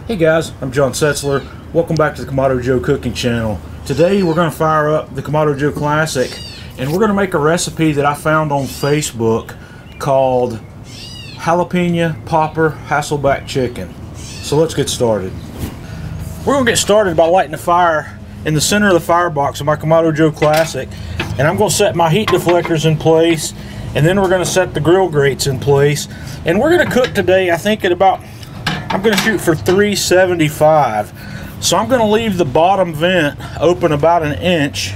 Hey guys, I'm John Setzler. Welcome back to the Kamaod Joe cooking channel. Today we're going to fire up the Kamaod Joe Classic and we're going to make a recipe that I found on Facebook called Jalapeno Popper Hasselback Chicken. So let's get started. We're going to get started by lighting the fire in the center of the firebox of my Kamaod Joe Classic, and I'm going to set my heat deflectors in place, and then we're going to set the grill grates in place, and we're going to cook today I think at about, I'm going to shoot for 375. So I'm going to leave the bottom vent open about an inch,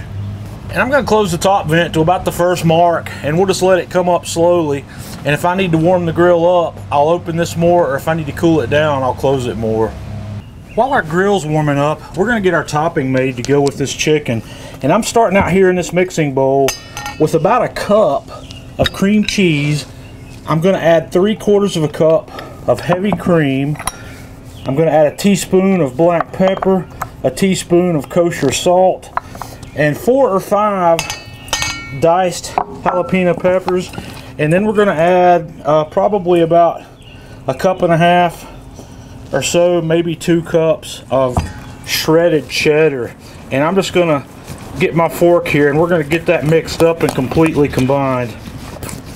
and I'm going to close the top vent to about the first mark, and we'll just let it come up slowly. And if I need to warm the grill up, I'll open this more, or if I need to cool it down, I'll close it more. While our grill's warming up, we're going to get our topping made to go with this chicken. And I'm starting out here in this mixing bowl with about a cup of cream cheese. I'm going to add 3/4 of a cup of heavy cream. I'm going to add a teaspoon of black pepper, a teaspoon of kosher salt, and 4 or 5 diced jalapeno peppers. And then we're going to add probably about a cup and a half or so, maybe 2 cups of shredded cheddar. And I'm just going to get my fork here and we're going to get that mixed up and completely combined.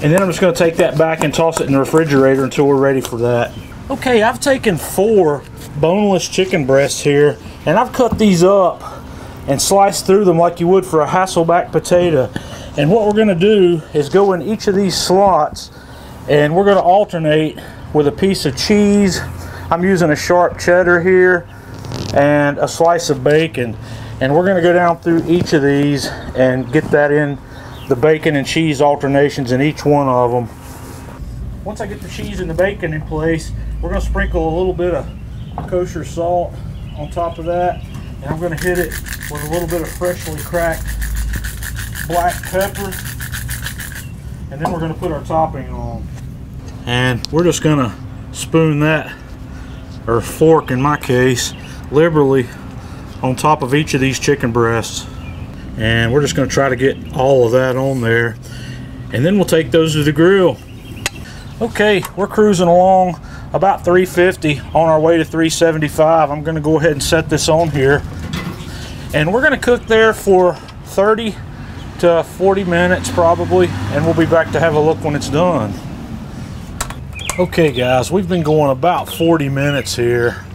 And then I'm just going to take that back and toss it in the refrigerator until we're ready for that. Okay, I've taken 4 boneless chicken breasts here, and I've cut these up and sliced through them like you would for a Hasselback potato. And what we're going to do is go in each of these slots, and we're going to alternate with a piece of cheese. I'm using a sharp cheddar here and a slice of bacon, and we're going to go down through each of these and get that in the bacon and cheese alternations in each one of them. Once I get the cheese and the bacon in place, we're going to sprinkle a little bit of kosher salt on top of that, and I'm going to hit it with a little bit of freshly cracked black pepper, and then we're going to put our topping on. And we're just going to spoon that, or fork in my case, liberally on top of each of these chicken breasts. And we're just going to try to get all of that on there, and then we'll take those to the grill. Okay, we're cruising along about 350 on our way to 375. I'm going to go ahead and set this on here, and we're going to cook there for 30 to 40 minutes probably, and we'll be back to have a look when it's done. Okay guys, we've been going about 40 minutes here.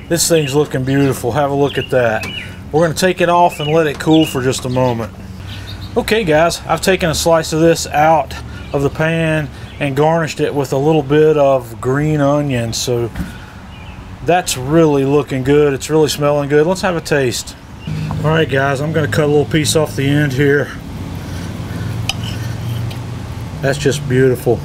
This thing's looking beautiful. Have a look at that. We're going to take it off and let it cool for just a moment. Okay guys, I've taken a slice of this out of the pan and garnished it with a little bit of green onion. So that's really looking good. It's really smelling good. Let's have a taste. Alright guys, I'm going to cut a little piece off the end here. That's just beautiful.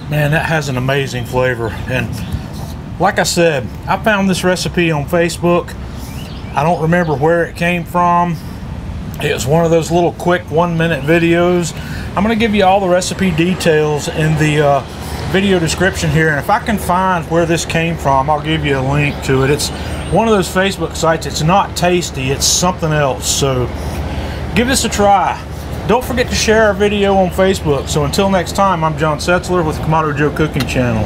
Man, that has an amazing flavor. And like I said, I found this recipe on Facebook. I don't remember where it came from. It was one of those little quick 1-minute videos. I'm going to give you all the recipe details in the video description here, and if I can find where this came from, I'll give you a link to it. It's one of those Facebook sites. It's not tasty, it's something else. So give this a try. Don't forget to share our video on Facebook. So until next time, I'm John Setzler with the Kamaod Joe Cooking Channel.